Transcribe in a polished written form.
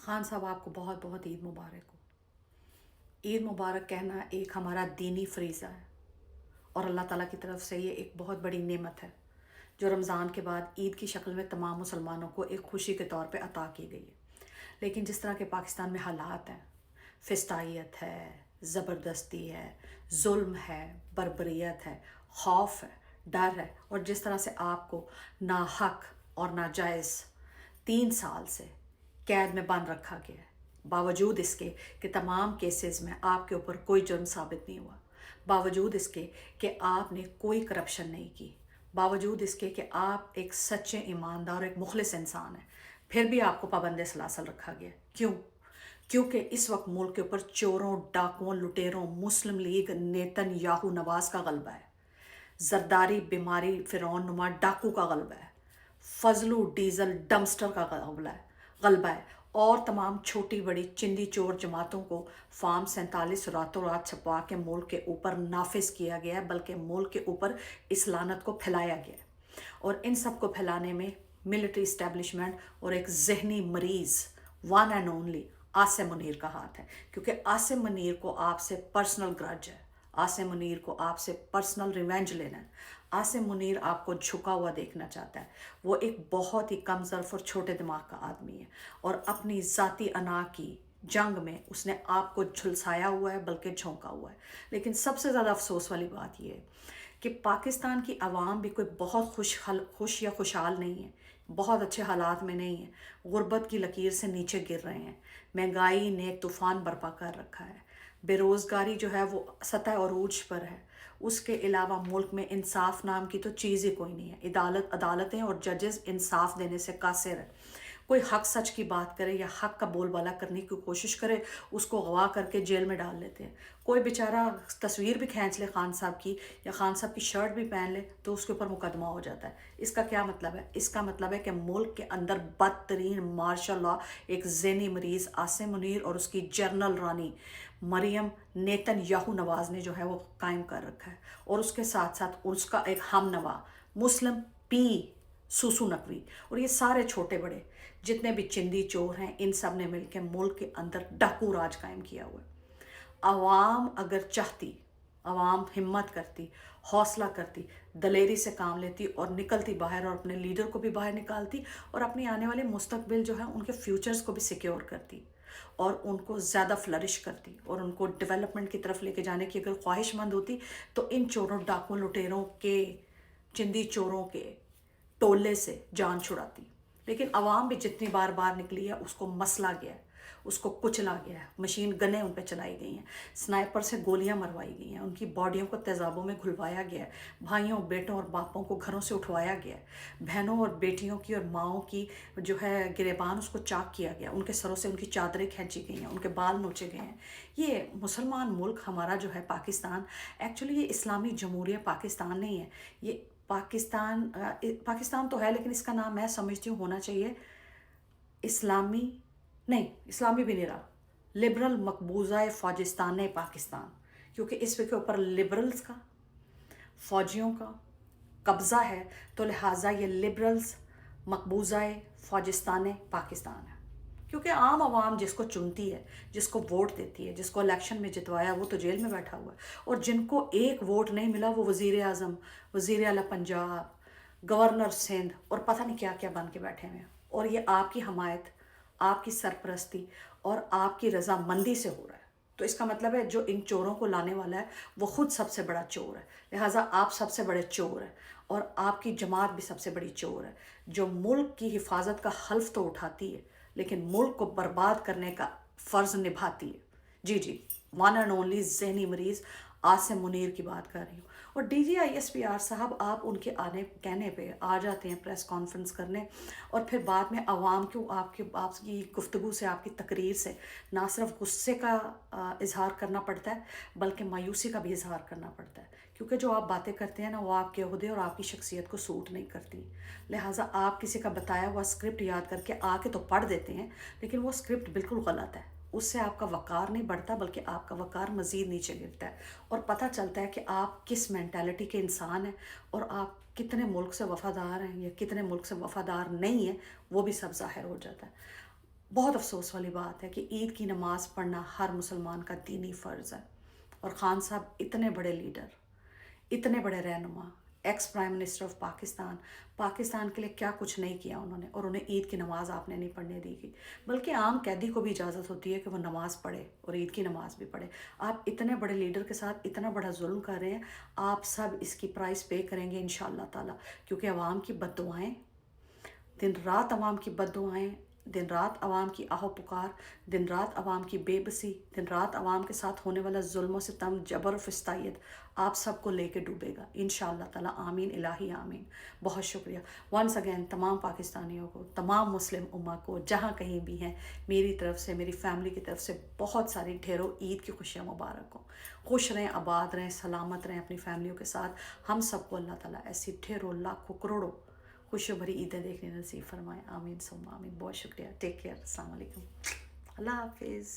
खान साहब आपको बहुत बहुत ईद मुबारक हो। ईद मुबारक कहना एक हमारा दीनी फरीज़ा है और अल्लाह ताला की तरफ से ये एक बहुत बड़ी नेमत है जो रमज़ान के बाद ईद की शक्ल में तमाम मुसलमानों को एक खुशी के तौर पे अता की गई है। लेकिन जिस तरह के पाकिस्तान में हालात हैं, फिस्तायत है, ज़बरदस्ती है, जुल्म है, बर्बरियत है, खौफ है, डर है, और जिस तरह से आपको नाहक और नाजायज़ 3 साल से कैद में बंद रखा गया है, बावजूद इसके कि तमाम केसेस में आपके ऊपर कोई जुर्म साबित नहीं हुआ, बावजूद इसके कि आपने कोई करप्शन नहीं की, बावजूद इसके कि आप एक सच्चे ईमानदार और एक मुखलिस इंसान हैं, फिर भी आपको पाबंद सलासल रखा गया। क्यों? क्योंकि इस वक्त मुल्क के ऊपर चोरों, डाकुओं, लुटेरों, मुस्लिम लीग, नेतन्याहू नवाज का गलबा है, जरदारी बीमारी फिरौन नुमा डाकू का गलबा है, फजलू डीजल डम्स्टर का गलबा है और तमाम छोटी बड़ी चिंदी चोर जमातों को फार्म 47 रातों रात छपवा के मुल्क के ऊपर नाफिज किया गया है, बल्कि मुल्क के ऊपर इस लानत को फैलाया गया है। और इन सब को फैलाने में मिलिट्री इस्टेब्लिशमेंट और एक जहनी मरीज़ one and only Asim Munir का हाथ है, क्योंकि आसिम मुनीर को आपसे पर्सनल ग्रज है, आसिम मुनीर को आपसे पर्सनल रिवेंज लेना है, आसिम मुनीर आपको झुका हुआ देखना चाहता है। वो एक बहुत ही कम ज़र्फ़ और छोटे दिमाग का आदमी है और अपनी ज़ाती अना की जंग में उसने आपको झुलसाया हुआ है, बल्कि झोंका हुआ है। लेकिन सबसे ज़्यादा अफसोस वाली बात यह है कि पाकिस्तान की आवाम भी कोई बहुत खुश या खुशहाल नहीं है, बहुत अच्छे हालात में नहीं है, गुर्बत की लकीर से नीचे गिर रहे हैं, महंगाई ने तूफ़ान बर्पा कर रखा है, बेरोज़गारी जो है वो सतह अरूज पर है। उसके अलावा मुल्क में इंसाफ नाम की तो चीज़ ही कोई नहीं है। अदालतें और जजेस इंसाफ देने से कासिर है। कोई हक सच की बात करे या हक का बोलबाला करने की कोशिश करे, उसको अगवा करके जेल में डाल लेते हैं। कोई बेचारा तस्वीर भी खींच ले खान साहब की या खान साहब की शर्ट भी पहन ले तो उसके ऊपर मुकदमा हो जाता है। इसका क्या मतलब है? इसका मतलब है कि मुल्क के अंदर बदतरीन मार्शल लॉ एक ज़हनी मरीज़ आसिम मुनीर और उसकी जर्नल रानी मरियम नेतन्याहू नवाज ने जो है वो कायम कर रखा है, और उसके साथ साथ उसका एक हमनवा मुस्लिम पी सुसु नकवी और ये सारे छोटे बड़े जितने भी चिंदी चोर हैं, इन सब ने मिलकर मुल्क के अंदर डाकू राज कायम किया हुआ है। आवाम अगर चाहती, आवाम हिम्मत करती, हौसला करती, दलेरी से काम लेती और निकलती बाहर और अपने लीडर को भी बाहर निकालती और अपनी आने वाले मुस्तकबिल जो है उनके फ्यूचर्स को भी सिक्योर करती और उनको ज़्यादा फ्लरिश करती और उनको डेवलपमेंट की तरफ लेके जाने की अगर ख्वाहिशमंद होती, तो इन चोरों, डाकुओं, लुटेरों के, चिंदी चोरों के टोले से जान छुड़ाती। लेकिन आवाम भी जितनी बार बार निकली है उसको मसला गया है, उसको कुचला गया है, मशीन गनें उन पर चलाई गई हैं, स्नाइपर से गोलियां मरवाई गई हैं, उनकी बॉडियों को तेज़ाबों में घुलवाया गया है, भाइयों, बेटों और बापों को घरों से उठवाया गया है, बहनों और बेटियों की और माओं की जो है गिरेबान उसको चाक किया गया, उनके सरों से उनकी चादरें खींची गई हैं, उनके बाल नोचे गए हैं। ये मुसलमान मुल्क हमारा जो है पाकिस्तान, एक्चुअली ये इस्लामी जमहूरिया पाकिस्तान नहीं है। ये पाकिस्तान तो है, लेकिन इसका नाम मैं समझती हूँ होना चाहिए इस्लामी, नहीं इस्लामी भी नहीं रहा, लिबरल मकबूजा फ़ौजिस्तान पाकिस्तान, क्योंकि इस के ऊपर लिबरल्स का, फ़ौजियों का कब्ज़ा है, तो लिहाजा ये लिबरल्स मकबूजा फ़ौजिस्तान पाकिस्तान है। क्योंकि आम आवाम जिसको चुनती है, जिसको वोट देती है, जिसको इलेक्शन में जितवाया, वो तो जेल में बैठा हुआ है, और जिनको एक वोट नहीं मिला वो वज़ीर आज़म, वज़ीर आला पंजाब, गवर्नर सिंध और पता नहीं क्या क्या बन के बैठे हुए हैं। और ये आपकी हमायत, आपकी सरपरस्ती और आपकी रजामंदी से हो रहा है। तो इसका मतलब है जो इन चोरों को लाने वाला है वो खुद सबसे बड़ा चोर है, लिहाजा आप सबसे बड़े चोर हैं और आपकी जमात भी सबसे बड़ी चोर है, जो मुल्क की हिफाजत का हल्फ तो उठाती है लेकिन मुल्क को बर्बाद करने का फ़र्ज़ निभाती है। जी जी, वन एंड ओनली ज़हनी मरीज़ आसिम मुनीर की बात कर रही हूँ। और DGISPR साहब, आप उनके आने कहने पे आ जाते हैं प्रेस कॉन्फ्रेंस करने, और फिर बाद में आवाम को आपकी गुफ्तगू से, आपकी तकरीर से ना सिर्फ गुस्से का इजहार करना पड़ता है, बल्कि मायूसी का भी इजहार करना पड़ता है, क्योंकि जो आप बातें करते हैं ना, वो आपके ओहदे और आपकी शख्सियत को सूट नहीं करती। लिहाजा आप किसी का बताया हुआ स्क्रिप्ट याद करके आके तो पढ़ देते हैं, लेकिन वो स्क्रिप्ट बिल्कुल गलत है। उससे आपका वक़ार नहीं बढ़ता, बल्कि आपका वक़ार मज़ीद नीचे गिरता है, और पता चलता है कि आप किस मेंटालिटी के इंसान हैं और आप कितने मुल्क से वफ़ादार हैं या कितने मुल्क से वफ़ादार नहीं हैं, वो भी सब ज़ाहिर हो जाता है। बहुत अफसोस वाली बात है कि ईद की नमाज़ पढ़ना हर मुसलमान का दीनी फ़र्ज़ है, और ख़ान साहब इतने बड़े लीडर, इतने बड़े रहनुमा, ex prime minister of Pakistan, Pakistan के लिए क्या कुछ नहीं किया उन्होंने, और उन्हें ईद की नमाज़ आपने नहीं पढ़ने दी गई, बल्कि आम कैदी को भी इजाज़त होती है कि वो नमाज़ पढ़े और ईद की नमाज़ भी पढ़े। आप इतने बड़े लीडर के साथ इतना बड़ा जुल्म कर रहे हैं, आप सब इसकी प्राइस पे करेंगे इंशाअल्लाह ताला, क्योंकि अवाम की बद्दुआएं, दिन रात अवाम की बद्दुआएं, दिन रात अवाम की आहो पुकार, दिन रात अवाम की बेबसी, दिन रात अवाम के साथ होने वाला जुल्म सितम, जबर और फिस्तायत आप सबको लेके डूबेगा इंशाअल्लाह ताला। आमीन इलाही आमीन। बहुत शुक्रिया वंस अगेन तमाम पाकिस्तानियों को, तमाम मुस्लिम उम्मा को जहाँ कहीं भी हैं, मेरी तरफ से, मेरी फैमिली की तरफ से बहुत सारी ढेरों ईद की खुशियाँ मुबारक हो। खुश रहें, आबाद रहें, सलामत रहें अपनी फैमिलियों के साथ। हम सबको अल्लाह ताला ऐसी ढेरों लाखों करोड़ों खुशियों भरी ईदें देखने नसीब फरमाएं। आमीन सुम्मा आमीन। बहुत शुक्रिया। Take care. अस्सलाम वालेकुम। अल्लाह हाफिज़।